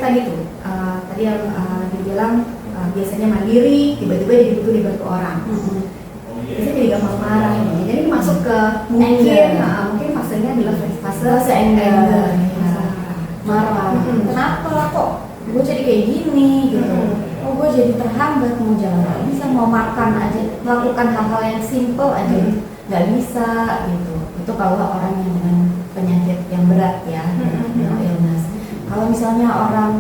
tadi tuh, tadi yang dibilang biasanya mandiri, tiba-tiba jadi butuh dibantu orang. Biasanya jadi gampang marah nih. Jadi masuk ke mungkin fasenya adalah fase anger, marah. Kenapa kok gue jadi kayak gini gitu? Oh, gue jadi terhambat mau jalan, bisa mau makan aja, melakukan hal-hal yang simple aja nggak bisa gitu. Itu kalau orang yang dengan penyakit yang berat ya, illness. Kalau misalnya orang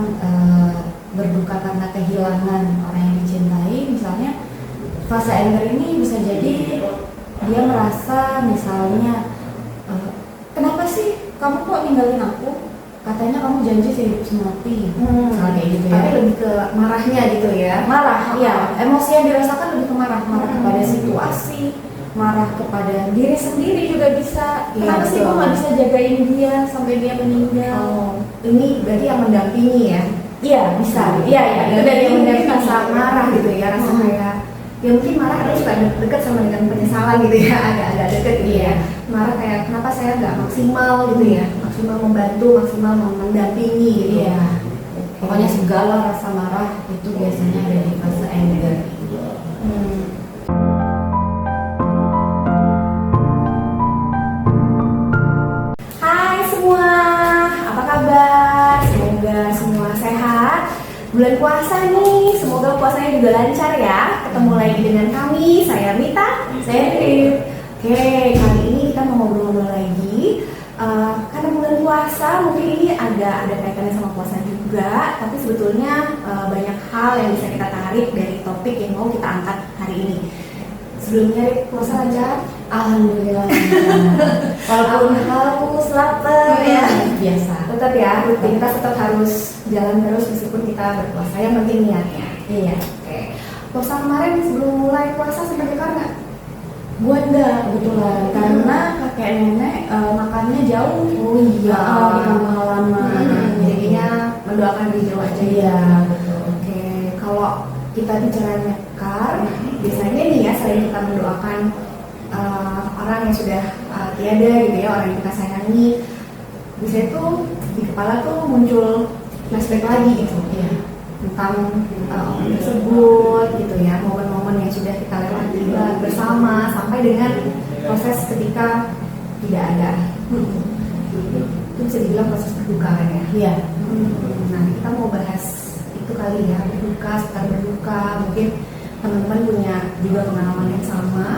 berduka karena kehilangan orang yang dicintai, misalnya fase anger ini bisa jadi dia merasa misalnya kenapa sih kamu kok ninggalin aku? Katanya kamu janji sehidup semati, kayak gitu ya. Tapi lebih ke marahnya gitu ya. Marah, ya. Emosi yang dirasakan lebih ke marah kepada situasi, marah kepada diri sendiri juga bisa. Kenapa sih kok nggak bisa jagain dia sampai dia meninggal? Oh, ini berarti yang mendampingi ya? Iya, bisa. Iya, itu dari yang mendampingi rasa marah gitu ya, rasa kayak ya mungkin marah harus dekat sama dengan penyesalan gitu ya, agak dekat gitu ya. Marah kayak kenapa saya nggak maksimal gitu ya, maksimal membantu, maksimal mendampingi gitu. Iya. Pokoknya segala rasa marah itu biasanya ada di fase anger. Hai semua, apa kabar? Semoga semua sehat. Bulan puasa nih, semoga puasanya juga lancar ya. Ketemu lagi dengan kami, saya Mita, saya Rip. Oke, kali ini kita mau ngobrol-ngobrol lagi. Karena bulan puasa, mungkin ini ada kaitannya sama puasa juga. Tapi sebetulnya banyak hal yang bisa kita tarik dari topik yang mau kita angkat hari ini. Sebelumnya Rip, puasa lancar? Alhamdulillah. Walaupun haus, lapar ya, biasa. Tetap ya, rutinitas tetap harus jalan terus meskipun kita berpuasa. Yang penting niatnya. Iya. Oke. Puasa kemarin sebelum mulai puasa sempat kekar nggak? Gue enggak kebetulan karena kakek nenek makannya jauh. Oh iya. Di kampung halaman. Jadinya mendoakan di Jawa aja. Iya, betul. Oke. Kalau kita bicara kekar, biasanya nih ya selain kita mendoakan orang yang sudah tiada gitu ya, orang yang kita sayangi, biasanya tuh di kepala tuh muncul flashback lagi gitu ya tentang orang tersebut gitu ya, momen-momen yang sudah kita lewati bersama sampai dengan proses ketika tidak ada. Itu bisa dibilang proses berduka kan ya. Iya. Nah, kita mau bahas itu kali ya, berduka, sekitar berduka. Mungkin teman-teman punya juga pengalaman yang sama,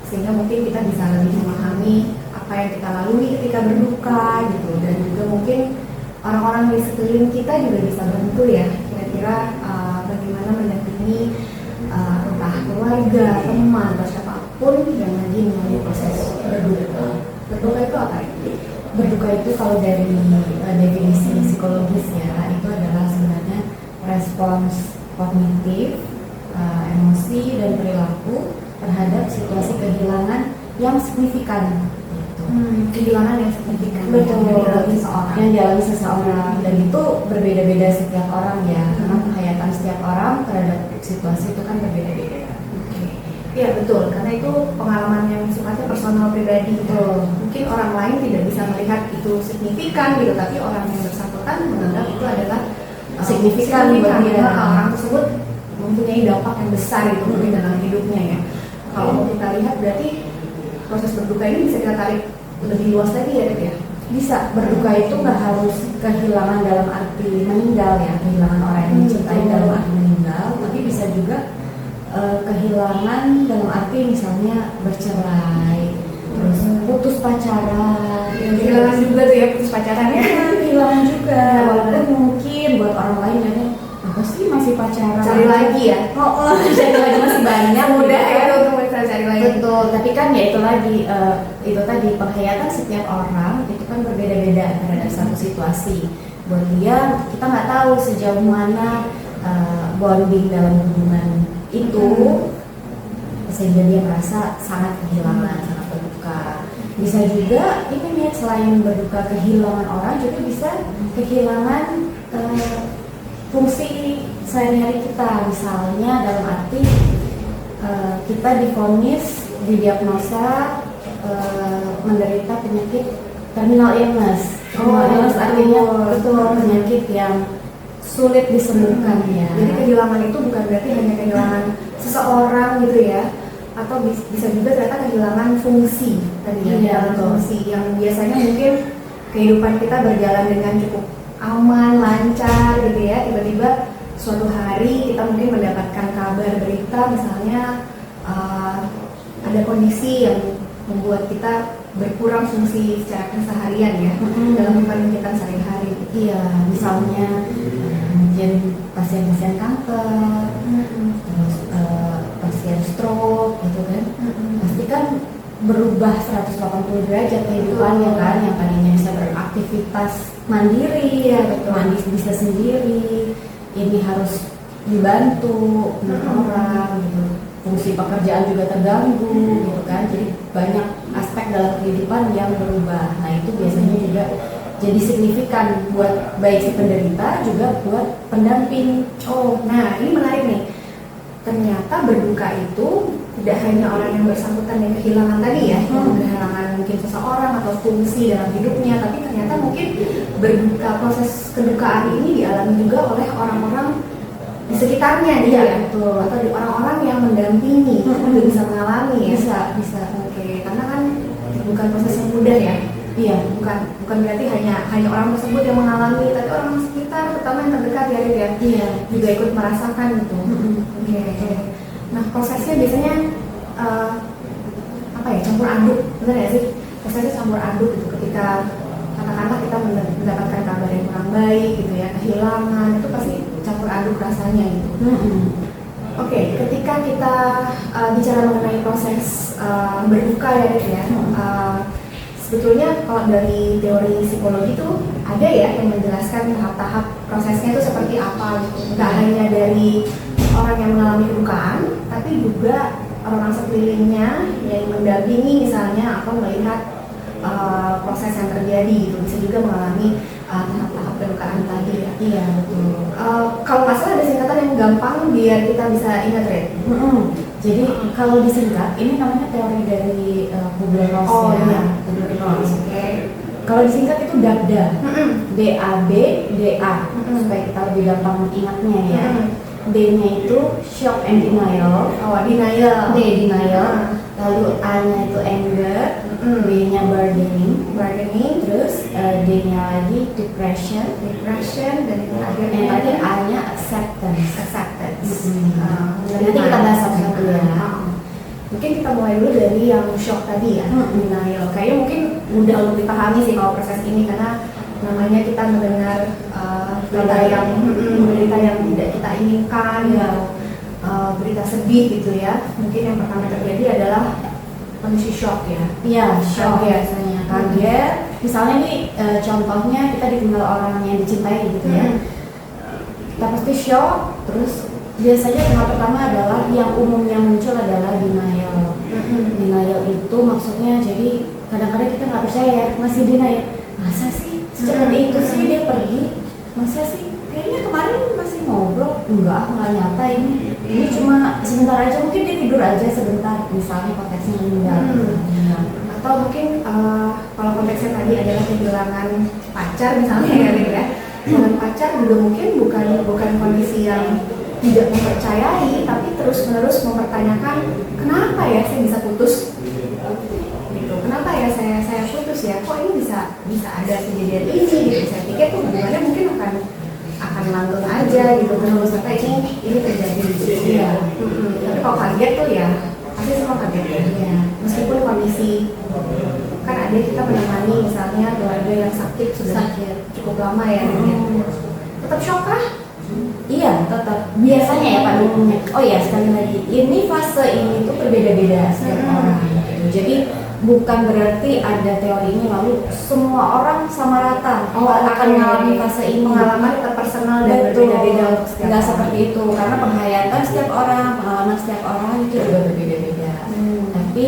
sehingga mungkin kita bisa lebih memahami apa yang kita lalui ketika berduka gitu, dan juga mungkin orang-orang di sekeliling kita juga bisa bantu ya, kira-kira bagaimana mendampingi entah keluarga, teman, atau siapapun yang lagi melalui proses berduka. Berduka itu apa ya? Berduka itu kalau dari definisi psikologis ya, itu adalah sebenarnya respons kognitif, emosi dan perilaku terhadap situasi kehilangan yang signifikan. Kehilangan yang signifikan. Betul. Yang dialami seseorang, dan itu berbeda-beda setiap orang ya, karena penghayatan setiap orang terhadap situasi itu kan berbeda-beda. Iya betul, karena itu pengalaman yang sifatnya personal pribadi. Mungkin orang lain tidak bisa melihat itu signifikan gitu, tapi orang yang bersangkutan menganggap itu adalah signifikan bagi dia. Orang tersebut mempunyai dampak yang besar gitu mungkin dalam hidupnya ya. Kalau kita lihat berarti proses berduka ini bisa kita tarik lebih luas lagi ya, Dek ya. Bisa, berduka itu nggak harus kehilangan dalam arti meninggal ya, kehilangan orang yang dicintai dalam arti meninggal, tapi bisa juga kehilangan dalam arti misalnya bercerai, terus putus pacaran. Kehilangan juga tuh ya, putus pacaran ya. Kehilangan juga, walaupun mungkin buat orang lain kayaknya apa sih masih pacaran, Cari lagi ya. Cari lagi masih banyak, mudah ya untuk bisa cari lagi. Betul, tapi kan ya itu lagi itu tadi penghayatan setiap orang itu kan berbeda-beda terhadap satu situasi. Buat dia kita nggak tahu sejauh mana bonding dalam hubungan itu sehingga dia merasa sangat kehilangan, sangat berduka. Bisa juga ini nih, selain berduka kehilangan orang, juga bisa kehilangan fungsi sehari-hari kita. Misalnya dalam arti kita divonis, didiagnosa menderita penyakit terminal illness. Terminal illness artinya betul penyakit yang sulit disembuhkan ya. Jadi kehilangan itu bukan berarti hanya kehilangan seseorang gitu ya, atau bisa juga ternyata kehilangan fungsi tadi ya, kehilangan fungsi yang biasanya mungkin kehidupan kita berjalan dengan cukup aman, lancar gitu ya, tiba-tiba suatu hari kita mungkin mendapatkan kabar berita misalnya ada kondisi yang membuat kita berkurang fungsi secara keseharian ya dalam kehidupan kita sehari-hari. Iya, misalnya mungkin pasien-pasien kanker, terus pasien stroke gitu kan, pasti kan berubah 180 derajat kehidupannya kan, yang tadinya bisa beraktivitas mandiri ya, mandi bisa sendiri, ini harus dibantu orang gitu, fungsi pekerjaan juga terganggu gitu kan, jadi banyak aspek dalam kehidupan yang berubah. Nah itu biasanya juga jadi signifikan buat baik si penderita juga buat pendamping. Oh, nah ini menarik nih. Ternyata berduka itu tidak hanya orang yang bersangkutan yang kehilangan tadi ya, yang kehilangan mungkin seseorang atau fungsi dalam hidupnya, tapi ternyata mungkin berduka, proses kedukaan ini dialami juga oleh orang-orang di sekitarnya dia, betul. Atau di orang-orang yang mendampingi juga bisa mengalami ya. Bisa. Oke, karena kan bukan proses yang mudah ya. Iya, bukan berarti hanya orang tersebut yang mengalami, tapi orang sekitar, terutama yang terdekat ya, Rit, ya. Iya, juga ikut merasakan gitu. Oke. Nah prosesnya biasanya apa ya, campur aduk, benar ya sih? Prosesnya campur aduk gitu ketika katakanlah kita mendapatkan kabar yang kurang baik gitu ya, kehilangan, itu pasti campur aduk rasanya gitu. Oke, ketika kita bicara mengenai proses berduka ya Rit ya, sebetulnya kalau dari teori psikologi itu ada ya yang menjelaskan tahap-tahap prosesnya itu seperti apa gitu. Nggak hanya dari orang yang mengalami kedukaan, tapi juga orang-orang sekelilingnya yang mendampingi misalnya atau melihat proses yang terjadi gitu, bisa juga mengalami tahap-tahap kedukaan tadi ya. Iya betul. Kalau nggak salah ada singkatan yang gampang biar kita bisa ingat Red. Jadi kalau disingkat ini namanya teori dari Kubler-Ross ya. Iya. Kubler-Ross. Oke. Kalau disingkat itu DABDA. DABDA supaya kita lebih gampang ingatnya ya. D-nya itu shock and denial. Oh, denial. Denial. Lalu A-nya itu anger, B-nya bargaining, terus D-nya lagi depression, dan yang terakhir A-nya acceptance. Nanti kita bahas satu-satu ya. Mungkin kita mulai dulu dari yang shock tadi ya, denial. Kayaknya mungkin mudah untuk dipahami sih kalau proses ini, karena namanya kita mendengar berita yang tidak kita inginkan ya. Berita sedih gitu ya, mungkin yang pertama terjadi adalah kondisi shock ya. Iya, shock ya, biasanya kaget. Misalnya nih contohnya kita ditinggal orang yang dicintai gitu ya. Kita pasti shock, terus biasanya tahap pertama adalah yang umumnya muncul adalah denial. Denial itu maksudnya jadi kadang-kadang kita nggak percaya ya, masih denial. Masa sih seperti itu sih dia pergi? Masa sih? Kayaknya kemarin masih ngobrol, enggak nyata ini cuma sebentar aja, mungkin dia tidur aja sebentar, misalnya konteksnya meninggal. Atau mungkin kalau konteksnya tadi adalah kehilangan pacar misalnya ya, dengan pacar juga mungkin bukan kondisi yang tidak mempercayai, tapi terus-menerus mempertanyakan kenapa ya saya bisa putus gitu, kenapa ya saya putus ya, kok ini bisa ada kejadian ini gitu. Saya pikir tuh hubungannya mungkin akan langgeng aja gitu, terus sampai ini terjadi gitu. Iya. Tapi kalau kaget tuh ya pasti semua kaget ya. Meskipun kondisi kan ada kita menemani misalnya keluarga yang sakit sudah cukup lama ya, tetap shock kah? Iya, tetap. Biasanya ya pada umumnya. Oh ya, sekali lagi, ini fase ini tuh berbeda-beda setiap orang. Jadi bukan berarti ada teori ini lalu semua orang sama rata akan mengalami fase ini. Pengalaman tetap personal dan berbeda-beda untuk setiap nggak seperti itu, karena penghayatan setiap orang, pengalaman setiap orang itu juga berbeda-beda. Tapi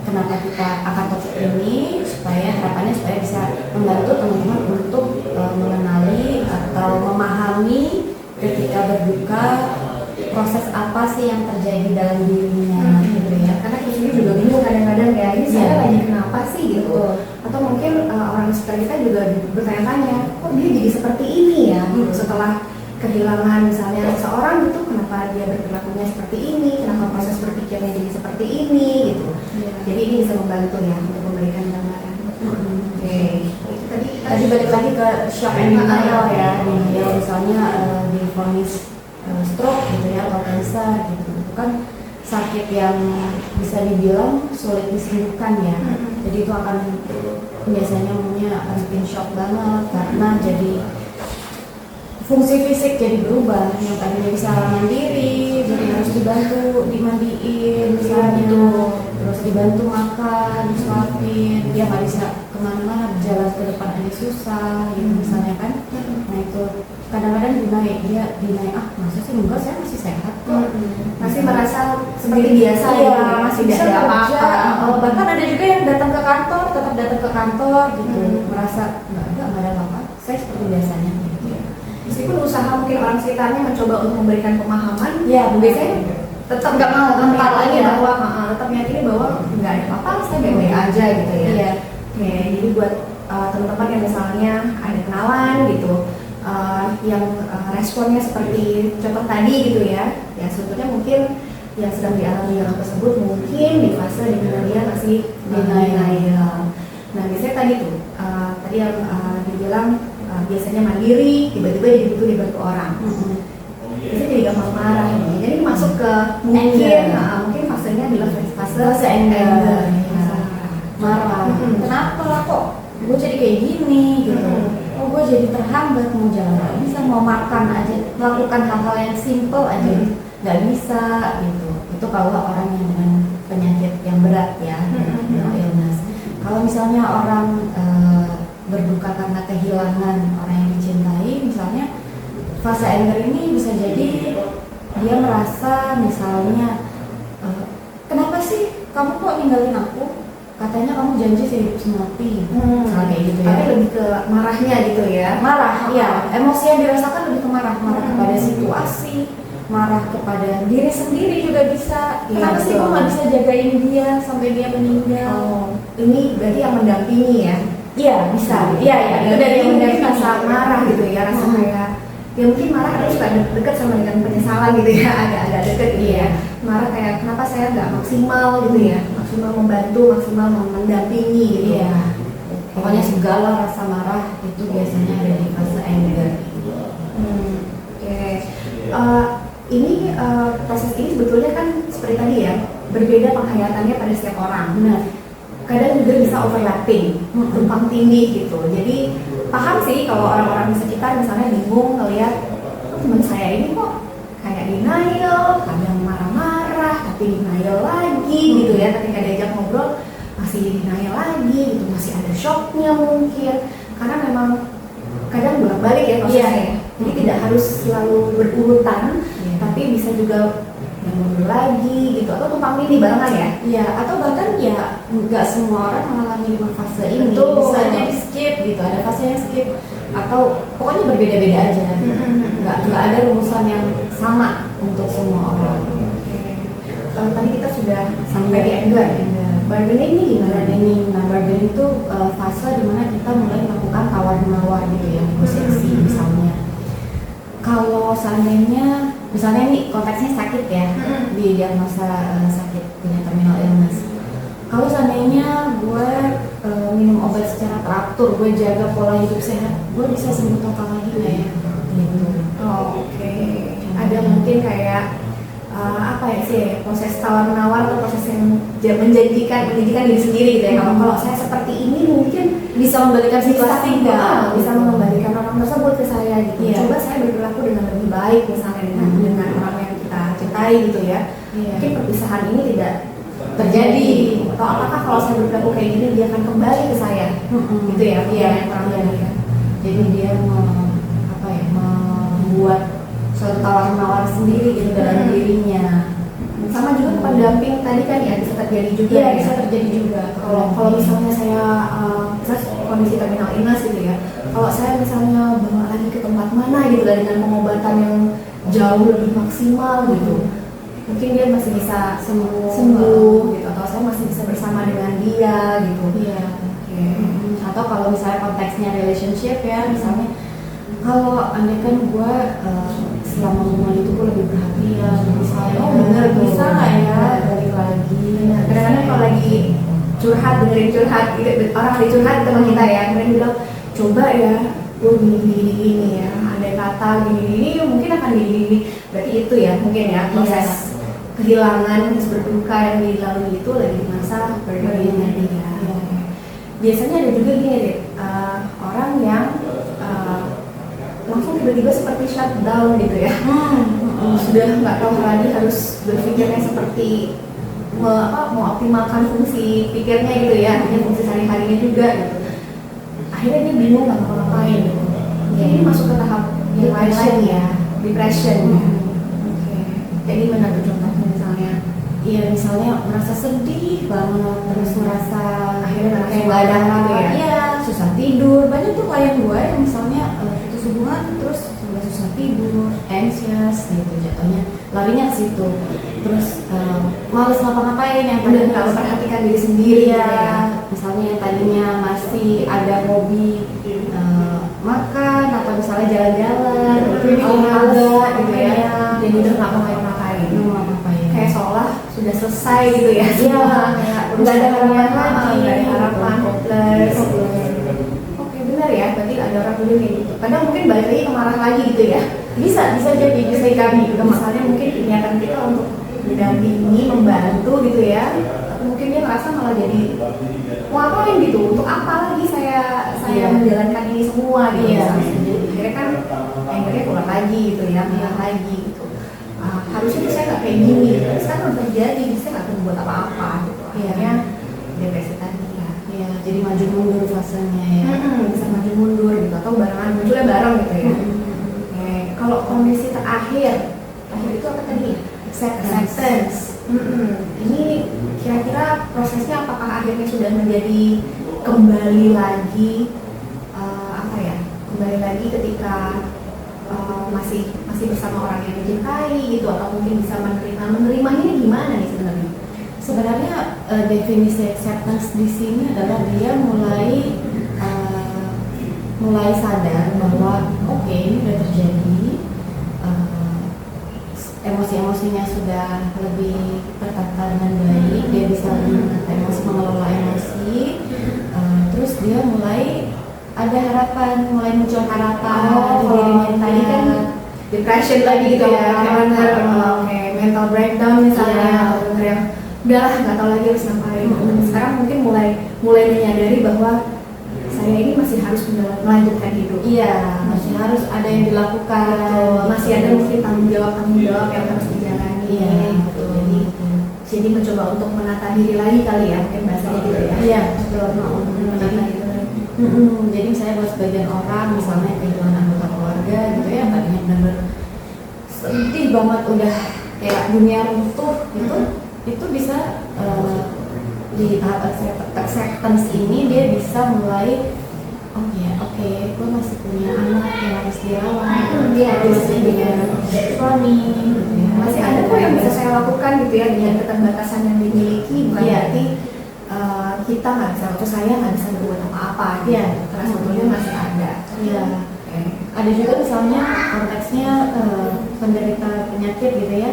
kenapa kita akan topik ini supaya harapannya supaya bisa membantu teman-teman untuk mengenali atau memahami ketika berduka proses apa sih yang terjadi dalam dirinya gitu ya. Karena kita juga bingung kadang-kadang ya, ini saya lagi kenapa sih gitu. Atau mungkin orang sekitar kita juga bertanya-tanya, kok dia jadi seperti ini ya setelah setelah kehilangan misalnya seseorang gitu, kenapa dia berperilakunya seperti ini, kenapa proses berpikirnya jadi seperti ini gitu. Jadi ini bisa membantu ya untuk memberikan gambaran. Oke. Itu tadi balik lagi ke shock and denial ya, denial misalnya divonis stroke gitu ya atau cancer gitu, itu kan sakit yang bisa dibilang sulit disembuhkan ya. Jadi itu akan biasanya umumnya akan bikin shock banget karena jadi fungsi fisik jadi berubah, yang tadinya bisa mandiri jadi harus dibantu dimandiin misalnya, terus dibantu makan, disuapin, dia nggak bisa kemana-mana, jalan ke depan aja susah gitu misalnya kan. Nah itu kadang-kadang dia dinaik masa sih enggak, saya masih sehat kok, masih merasa seperti biasa ya, gitu, masih tidak bisa ada kerja. apa-apa. Bahkan ada juga yang datang ke kantor, tetap datang ke kantor gitu, merasa nggak ada apa-apa, saya seperti biasanya gitu. Meskipun usaha mungkin orang sekitarnya mencoba untuk memberikan pemahaman, Ya, biasanya tetap nggak mau mental lagi aja. bahwa tetap meyakini bahwa nggak ada apa-apa, saya baik-baik aja gitu ya. Iya. Oke, jadi buat teman-teman yang misalnya ada kenalan gitu, yang responnya seperti contoh tadi gitu ya sebetulnya mungkin yang sedang dialami orang tersebut mungkin di fase di mana dia masih denial. Nah biasanya tadi yang dibilang biasanya mandiri, tiba-tiba jadi butuh dibantu orang. Biasanya jadi gampang marah nih. Jadi masuk ke mungkin fasenya adalah fase anger, marah. Kenapa lah kok gue jadi kayak gini gitu? Oh gue jadi terhambat, mau jalan nggak bisa, mau makan aja, melakukan hal-hal yang simple aja nggak bisa gitu. Itu kalau orang yang dengan penyakit yang berat ya, illness. Kalau misalnya orang berduka karena kehilangan orang yang dicintai, misalnya fase anger ini bisa jadi dia merasa misalnya kenapa sih kamu kok ninggalin aku? Katanya kamu janji sehidup semati, misalnya kayak gitu ya. Tapi lebih ke marahnya gitu ya. Marah, ya. Emosi yang dirasakan lebih ke marah kepada situasi, marah kepada diri sendiri juga bisa. Kenapa sih kok nggak bisa jagain dia sampai dia meninggal? Oh, ini berarti yang mendampingi ya? Iya bisa. Iya. Itu dari yang mendampingi rasa marah gitu ya, rasa kayak ya mungkin marah kadang suka dekat sama dengan penyesalan gitu ya, agak dekat gitu ya. Marah kayak kenapa saya nggak maksimal gitu ya, maksimal membantu, maksimal mendampingi gitu ya. Pokoknya segala rasa marah itu biasanya ada di fase anger. Ini proses ini sebetulnya kan seperti tadi ya, berbeda penghayatannya pada setiap orang. Benar. Kadang juga bisa overlapping, tumpang tindih gitu. Jadi paham sih kalau orang-orang di sekitar misalnya bingung ngelihat teman saya ini kok kayak denial, kadang marah-marah, tapi denial lagi gitu ya. Ketika diajak ngobrol masih denial lagi gitu, masih ada shocknya mungkin. Karena memang kadang bolak-balik ya prosesnya. Jadi tidak harus selalu berurutan, tapi bisa juga ngobrol lagi gitu, atau tumpang tindih barengan ya. Iya, atau bahkan ya nggak semua orang mengalami 5 fase ini. Betul. Bisa aja di skip gitu, ada fase yang skip atau pokoknya berbeda-beda aja. Nggak ada rumusan yang sama untuk semua orang. Tadi kita sudah sampai di anger. Bargaining ini gimana? Bargaining itu fase dimana kita mulai melakukan tawar-menawar gitu ya, negosiasi misalnya. Kalau seandainya, misalnya ini konteksnya sakit ya, di diagnosa sakit punya terminal illness. Kalau seandainya gue minum obat secara teratur, gue jaga pola hidup sehat, gue bisa sembuh total lagi nggak ya? Gitu. Oke. Ada mungkin kayak apa ya sih proses tawar menawar atau proses yang menjanjikan diri sendiri gitu ya. Kalau saya seperti ini mungkin Bisa membalikan situasi nggak? bisa mengembalikan orang tersebut ke saya gitu. Iya. Coba saya berperilaku dengan lebih baik misalnya dengan orang yang kita cintai gitu ya. Mungkin perpisahan ini tidak terjadi. Atau apakah kalau saya berperilaku kayak gini dia akan kembali ke saya? Gitu ya. Iya, kurang lebih ya. Jadi dia membuat suatu tawar-menawar sendiri gitu dalam dirinya. Sama juga pendamping tadi kan ya bisa terjadi juga. Iya, ya. bisa terjadi juga. Kalau misalnya saya kondisi terminal illness gitu ya, kalau saya misalnya bawa lagi ke tempat mana gitu lah dengan pengobatan yang jauh lebih maksimal gitu, mungkin dia masih bisa sembuh gitu, atau saya masih bisa bersama dengan dia gitu. Iya. Atau kalau misalnya konteksnya relationship ya, misalnya Kalau andai kan gue selama hubungan itu gue lebih perhatian, lebih sayang. Oh bener, bisa nggak ya? Balik lagi. Kadang-kadang kalau lagi curhat, dengerin curhat, gitu, orang lagi curhat sama kita ya, kemudian bilang coba ya, gue gini ya, ada kata gini, mungkin akan gini. Berarti itu ya, mungkin ya proses kehilangan, berduka yang dilalui itu lagi di masa berduka tadi ya. Biasanya ada juga gini deh, orang yang langsung tiba-tiba seperti shutdown gitu ya. Sudah nggak tahu lagi harus berpikirnya seperti mengoptimalkan fungsi pikirnya gitu ya, hanya fungsi sehari-harinya juga gitu. Akhirnya dia bingung nggak mau ngapain gitu. Ya, ini masuk ke tahap yang lain ya, depression ya. Jadi mana tuh contohnya misalnya? Iya, misalnya merasa sedih banget, terus merasa Akhirnya kayak nggak ada harapan, ya, susah tidur. Banyak tuh klien gue yang misalnya putus hubungan terus udah susah tidur, anxious gitu jatuhnya, larinya ke situ. Terus males ngapa-ngapain, yang Udah nggak memperhatikan diri sendiri ya. ya. Misalnya yang tadinya masih ada hobi makan atau misalnya jalan-jalan, olahraga gitu ya. Jadi udah nggak mau ngapain. Kayak seolah sudah selesai gitu ya. Iya, Nggak ada harapan lagi, nggak ada harapan, hopeless. Oke benar ya, berarti ada orang dulu kayak gitu. Kadang mungkin balik lagi ke marah lagi gitu ya. bisa jadi Bisa kami juga misalnya mungkin niatan kita untuk mendampingi, membantu gitu ya. Tapi mungkin dia merasa malah jadi mau ngapain gitu, untuk apa lagi saya menjalankan ini semua gitu. Jadi akhirnya kan akhirnya keluar lagi gitu ya, bilang lagi gitu. Harusnya tuh saya nggak kayak gini, sekarang udah terjadi, saya nggak perlu buat apa-apa gitu. Akhirnya depresi tadi ya. ya jadi maju mundur fasenya ya. Bisa maju mundur gitu atau barengan munculnya bareng gitu ya. Kalau kondisi terakhir itu apa tadi? Acceptance. Ini kira-kira prosesnya apakah akhirnya sudah menjadi kembali lagi kembali lagi ketika masih bersama orang yang dicintai gitu, atau mungkin bisa menerima ini gimana nih sebenarnya? Sebenarnya definisi acceptance di sini adalah dia mulai sadar bahwa oke, ini udah terjadi, emosi-emosinya sudah lebih tertata dengan baik, dia bisa menata emosi, mengelola emosi, terus dia mulai ada harapan, mulai muncul harapan di dirinya. Tadi kan depression lagi gitu ya, kayak mental breakdown misalnya, atau yang udahlah nggak tahu lagi harus ngapain. Sekarang mungkin mulai menyadari bahwa saya ini masih harus melanjutkan hidup. Iya, masih harus ada yang dilakukan. Masih ada mungkin tanggung jawab yang harus dijalani. Iya, betul. Jadi mencoba untuk menata diri lagi kali ya, mungkin bahasanya gitu ya. Iya, betul. Menata diri lagi. Jadi misalnya buat sebagian orang, misalnya kehilangan anggota keluarga gitu ya, tadinya benar-benar sedih banget, udah kayak dunia runtuh gitu, itu bisa di tahap acceptance ini dia bisa mulai oke, gue masih punya anak yang harus dirawat, masih punya suami, masih ada kok yang bisa saya lakukan gitu ya dengan keterbatasan yang dimiliki. Berarti kita nggak bisa, atau saya nggak bisa berbuat apa-apa gitu, karena sebetulnya masih ada. Ada juga misalnya konteksnya penderita penyakit gitu ya,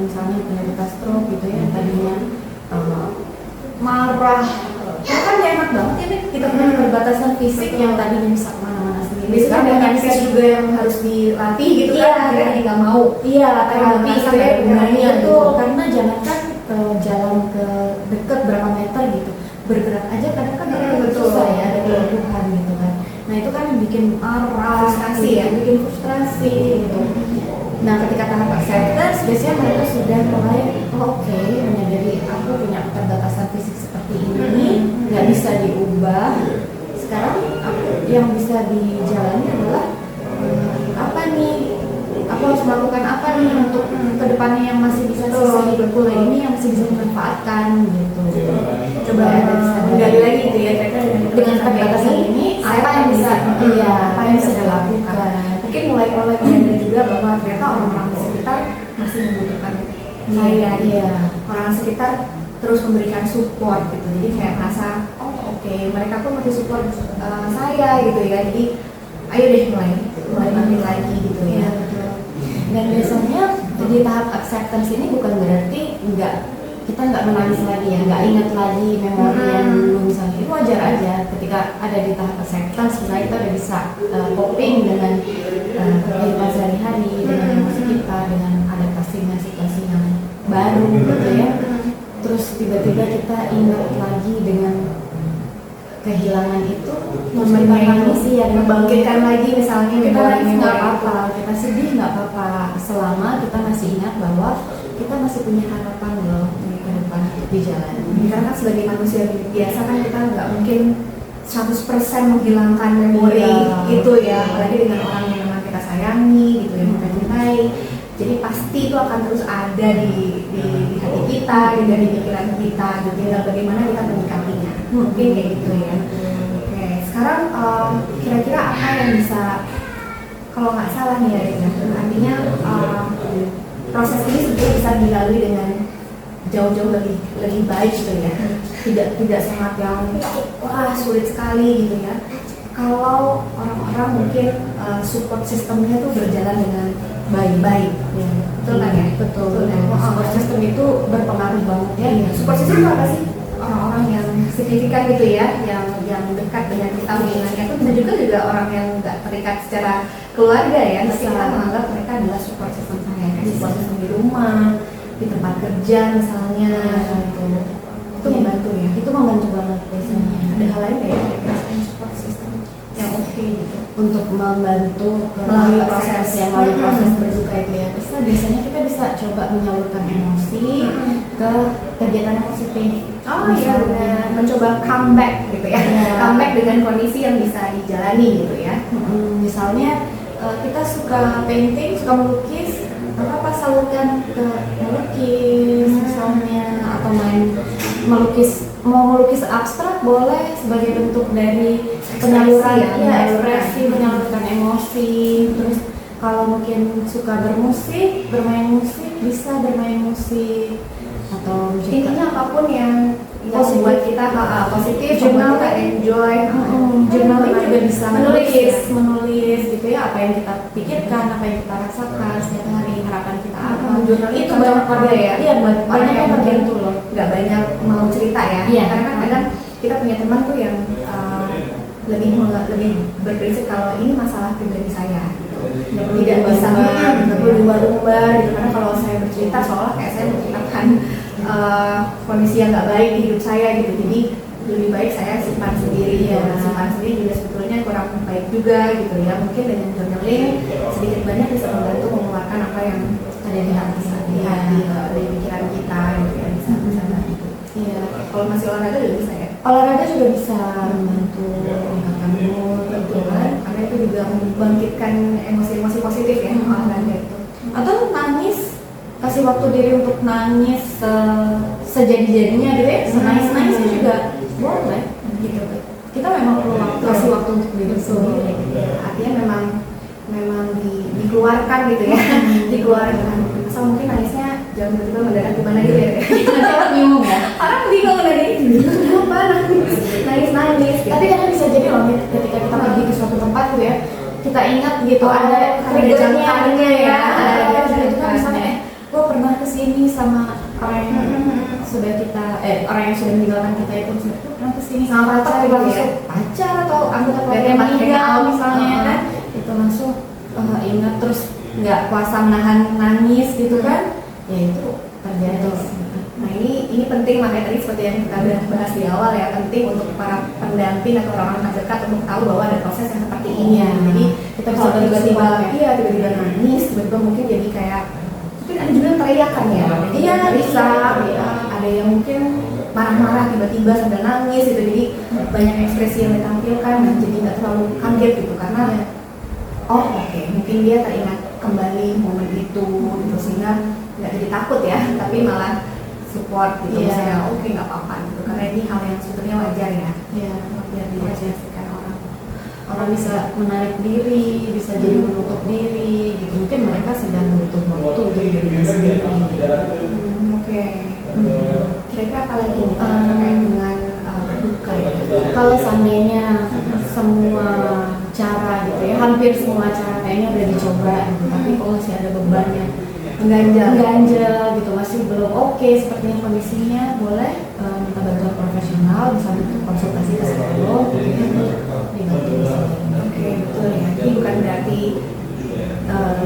misalnya penderita stroke gitu ya, tadinya marah, kan gak enak banget ya nih, kita punya keterbatasan fisik yang tadinya bisa kemana-mana sendiri. Biasanya ada akses juga yang harus dilatih gitu kan, akhirnya jadi nggak mau. Terapi itu itu ya gunanya itu karena jangankan jalan ke deket berapa meter gitu, bergerak aja kadang kan susah ya, ada kelumpuhan gitu kan. Nah itu kan bikin marah, Frustrasi ya, bikin frustrasi gitu. Nah ketika tahap acceptance biasanya mereka sudah mulai oke, menyadari aku punya keterbatasan fisik seperti ini, nggak bisa diubah. Sekarang yang bisa dijalani adalah apa nih? Aku harus melakukan apa nih untuk kedepannya yang masih bisa sisa hidupku ini yang masih bisa dimanfaatkan gitu. Coba menggali lagi gitu ya, dengan keterbatasan ini apa yang bisa dilakukan. Mungkin mulai menyadari juga bahwa ternyata orang-orang di sekitar masih membutuhkan saya, orang sekitar terus memberikan support gitu. Jadi kayak merasa oke, mereka pun masih support saya gitu ya. Jadi ayo deh mulai bangkit lagi gitu ya. Dan biasanya di tahap acceptance ini bukan berarti kita nggak menangis lagi ya, nggak ingat lagi memori yang dulu misalnya. Itu wajar aja ketika ada di tahap acceptance, misalnya kita udah bisa coping dengan kehidupan sehari-hari, dengan emosi kita, dengan adaptasinya situasi yang baru gitu ya. Terus tiba-tiba kita ingat lagi dengan kehilangan itu, momen nangis ya, membangkitkan lagi misalnya kita nangis memori nggak apa-apa, kita sedih nggak apa-apa, selama kita masih ingat bahwa kita masih punya harapan loh ke depan untuk dijalani. Karena kan sebagai manusia biasa kan kita nggak mungkin 100% menghilangkan memori itu ya, apalagi dengan orang yang memang kita sayangi gitu, yang kita cintai. Jadi pasti itu akan terus ada di hati kita, juga di pikiran kita gitu. Tinggal bagaimana kita menyikapinya. Mungkin kayak gitu ya. Oke, sekarang kira-kira apa yang bisa, kalau nggak salah nih ya, artinya proses ini sebenarnya bisa dilalui dengan jauh-jauh lebih baik gitu ya. Tidak sangat yang wah sulit sekali gitu ya. Kalau orang-orang mungkin support sistemnya tuh berjalan dengan baik-baik, ya. Betul kan ya? Betul. Support system itu berpengaruh banget ya. Support system itu apa sih? Orang-orang yang signifikan gitu ya, yang dekat dengan kita hubungannya itu bisa juga orang yang nggak terikat secara keluarga ya, tapi kita menganggap mereka adalah support system saya, support system di rumah, di tempat kerja misalnya, gitu. Itu membantu ya. Itu membantu banget biasanya. Ada hal lain ya, support system yang oke gitu untuk membantu melalui proses berduka itu ya. Biasanya kita bisa coba menyalurkan emosi ke kegiatan yang positif. Oh iya benar, mencoba comeback gitu ya. Comeback dengan kondisi yang bisa dijalani gitu ya. Misalnya kita suka painting, suka melukis, apa salurkan ke melukis misalnya, atau mau melukis abstrak boleh sebagai bentuk dari penyaluran ekspresi, menyalurkan emosi. Terus kalau mungkin suka bermain musik bisa bermain musik, atau intinya apapun yang membuat kita positif, jurnal kita enjoy. Journaling juga bisa menulis gitu ya, apa yang kita pikirkan, apa yang kita rasakan setiap hari, harapan kita apa. Journaling Itu banyak pada ya. Iya, banyak yang terbantu loh. Nggak banyak mau cerita ya. Iya. Karena kan kadang kita punya teman tuh yang lebih berprinsip kalau ini masalah pribadi saya. Tidak bisa berlumba-lumba gitu, karena kalau saya bercerita seolah kayak saya menceritakan kondisi yang nggak baik di hidup saya gitu. Jadi lebih baik saya simpan sendiri ya. Simpan sendiri juga sebetulnya kurang baik juga gitu ya. Mungkin dengan journaling sedikit banyak bisa membantu mengeluarkan apa yang ada di hati, di pikiran kita gitu ya, bisa bantu. Iya. Kalau masih olahraga juga bisa ya. Olahraga juga bisa membantu meningkatkan mood gitu kan, karena itu juga membangkitkan emosi-emosi positif ya, olahraga itu. Atau nangis, kasih waktu diri untuk nangis sejadi-jadinya gitu ya, senangis-nangisnya juga boleh gitu. Kita memang perlu kasih waktu untuk diri sendiri. Artinya memang dikeluarkan gitu ya, dikeluarkan. Asal mungkin nangisnya jangan tiba-tiba mendadak gimana gitu ya. Bingung ya. Orang bingung dari kenapa nangis. Tapi kan bisa jadi loh ketika kita pergi ke suatu tempat gitu ya, kita ingat gitu ada triggernya ya. Itu kan misalnya gue pernah kesini sama orang yang sudah kita orang yang sudah meninggalkan kita itu, gue pernah kesini sama pacar gitu ya, pacar atau anggota keluarga yang meninggal misalnya kan, itu langsung ingat, terus nggak kuasa menahan nangis gitu kan, ya itu terjadi. Nah ini penting, makanya tadi seperti yang kita udah bahas di awal ya, penting untuk para pendamping atau orang-orang terdekat untuk tahu bahwa ada proses yang seperti ini. Jadi kita bisa tiba-tiba nangis, tiba-tiba mungkin jadi kayak mungkin ada juga yang teriakan ya. Iya bisa. Ada yang mungkin marah-marah tiba-tiba sambil nangis gitu. Jadi banyak ekspresi yang ditampilkan dan jadi nggak terlalu kaget gitu, karena mungkin dia teringat kembali momen itu gitu, sehingga nggak jadi takut ya, tapi malah support gitu, misalnya nggak apa-apa gitu, karena ini hal yang sebetulnya wajar ya. Wajar diajarkan orang bisa menarik diri, bisa jadi menutup diri gitu, mungkin mereka sedang butuh waktu untuk diri sendiri. Kira-kira apa lagi nih terkait dengan berduka ya? Kalau seandainya semua cara gitu ya, hampir semua cara kayaknya udah dicoba gitu, tapi kok masih ada beban yang Mengganjal. gitu, masih belum oke sepertinya kondisinya, boleh minta bantuan profesional, bisa konsultasi ke psikolog gitu, dibantu di sini. Oke, betul ya. Jadi bukan berarti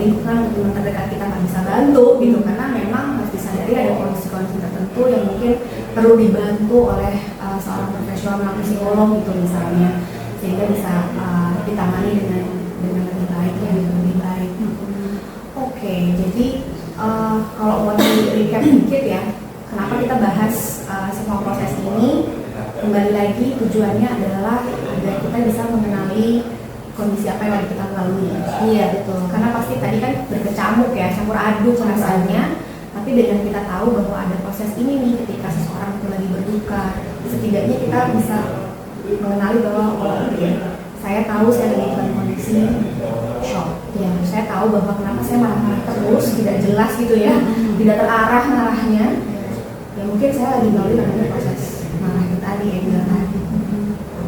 lingkungan atau teman terdekat kita nggak bisa bantu gitu, karena memang harus disadari ada kondisi-kondisi tertentu yang mungkin perlu dibantu oleh seorang profesional psikolog gitu misalnya, sehingga bisa ditangani dengan lebih baik ya, lebih baik. Oke, jadi kalau mau di recap dikit ya, kenapa kita bahas semua proses ini? Kembali lagi tujuannya adalah agar kita bisa mengenali kondisi apa yang lagi kita lalui. Iya betul. Karena pasti tadi kan berkecamuk ya, campur aduk perasaannya. Tapi dengan kita tahu bahwa ada proses ini nih ketika seseorang itu lagi berduka, setidaknya kita bisa mengenali bahwa oh, saya tahu saya lagi dalam kondisi shock. Ya, saya tahu bahwa kenapa saya marah-marah terus, tidak jelas gitu ya, tidak terarah marahnya. Ya mungkin saya lagi melalui namanya proses marah itu tadi, anger tadi.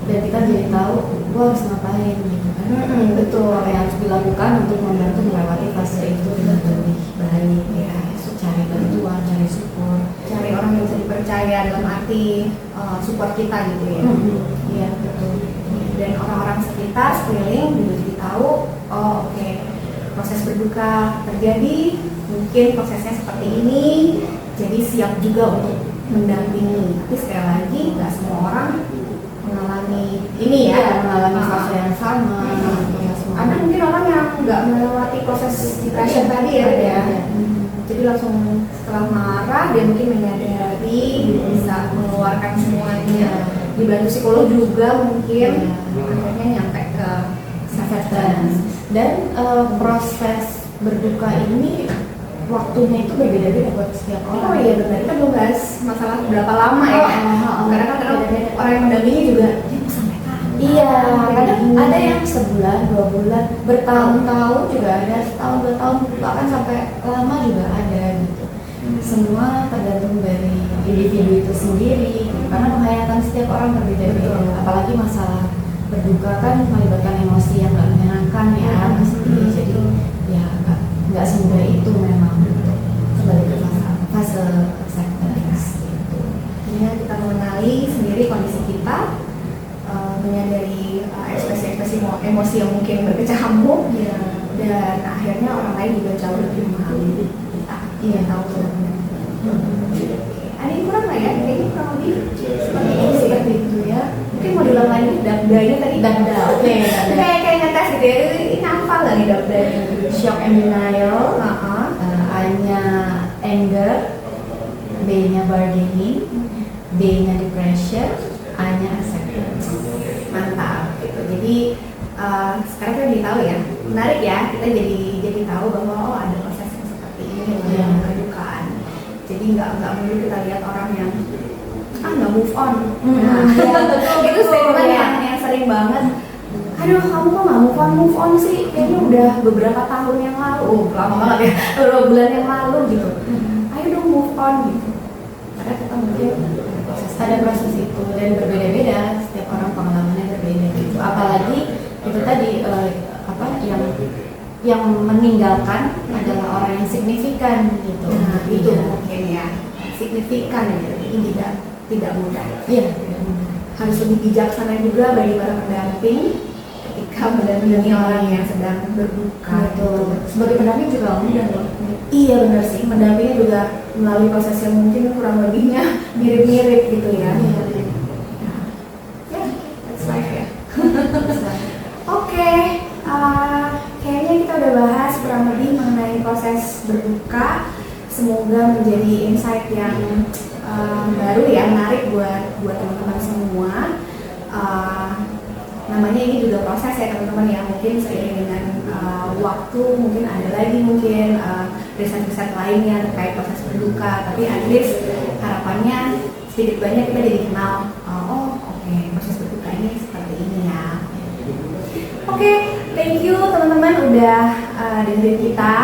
Dan kita jadi tahu gua harus ngapain gitu kan. Betul. Apa yang harus dilakukan untuk membantu melewati fase itu dengan lebih baik ya. Cari bantuan, cari support, Cari orang yang bisa dipercaya dalam arti support kita gitu ya. Iya betul. Dan orang-orang sekitar sekeliling juga jadi tahu, oh oke, proses berduka terjadi, mungkin prosesnya seperti ini, jadi siap juga untuk mendampingi. Tapi sekali lagi nggak semua orang mengalami ini ya, mengalami fase yang sama. Ada mungkin orang yang nggak melewati proses depression tadi ya. Jadi langsung setelah marah dia mungkin menyadari, bisa mengeluarkan semuanya, dibantu psikolog juga mungkin, akhirnya nyampe ke acceptance. Dan proses berduka ini waktunya itu berbeda-beda buat setiap orang. Oh iya benar, kita belum bahas masalah berapa lama ya. Karena kan orang yang mendampingi juga dia mau sampai kapan. Iya, kadang ada yang sebulan, 2 bulan, bertahun-tahun juga ada, setahun, 2 tahun, bahkan sampai lama juga ada gitu. Semua tergantung dari individu itu sendiri, karena penghayatan setiap orang berbeda-beda. Apalagi masalah berduka kan melibatkan emosi yang nggak menyenangkan ya, pasti. Jadi ya nggak semudah itu memang kembali ke fase acceptance gitu. Akhirnya kita mengenali sendiri kondisi kita, menyadari ekspresi-ekspresi emosi yang mungkin berkecamuk, dan akhirnya orang lain juga jauh lebih memahami kita. Iya tahu sebenarnya. Ada yang kurang nggak ya? Kayaknya kurang lebih seperti itu ya. Mungkin mau diulang lagi dabdanya tadi. Dabda, oke. Kayak ngetes gitu ya. Ini hafal nggak nih dabdanya? Shock and denial, A-nya anger, B-nya bargaining, D-nya depression, A-nya acceptance. Mantap gitu. Jadi sekarang kita jadi tahu ya, menarik ya, kita jadi tahu bahwa oh ada proses yang seperti ini yang kedukaan. Jadi nggak melulu kita lihat orang yang nggak move on. Itu statement yang sering banget. Aduh, kamu kok nggak move on sih? Kayaknya udah beberapa tahun yang lalu, lama banget ya, beberapa bulan yang lalu gitu. Ayo dong move on gitu. Karena kita mungkin ada proses itu dan berbeda-beda, setiap orang pengalamannya berbeda gitu. Apalagi itu tadi yang meninggalkan adalah orang yang signifikan gitu. Nah, itu mungkin ya signifikan ya, ini tidak mudah. Iya, tidak mudah. Harus lebih bijaksana juga bagi para pendamping ketika mendampingi orang yang sedang berduka. Betul. Sebagai pendamping juga mudah loh. Iya benar sih, mendampingi juga melalui proses yang mungkin kurang lebihnya mirip-mirip gitu ya. Iya. Ya, that's life ya. Oke, kayaknya kita udah bahas kurang lebih mengenai proses berduka. Semoga menjadi insight yang baru ya, menarik buat teman-teman semua. Namanya ini juga proses ya teman-teman ya, mungkin seiring dengan waktu mungkin ada lagi riset-riset lainnya terkait proses berduka, tapi at least harapannya sedikit banyak kita jadi kenal proses berduka ini seperti ini ya. Oke, thank you teman-teman udah dengerin kita.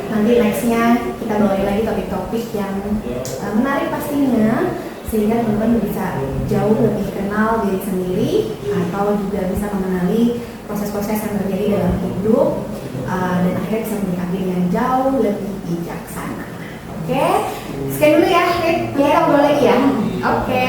Nanti nextnya kita bawain lagi topik-topik yang menarik pastinya, sehingga teman-teman bisa jauh lebih kenal diri sendiri atau juga bisa mengenali proses-proses yang terjadi dalam hidup, dan akhirnya bisa menyikapi dengan jauh lebih bijaksana. Oke, sekian dulu ya, Rit. Kita ngobrol lagi ya. Oke,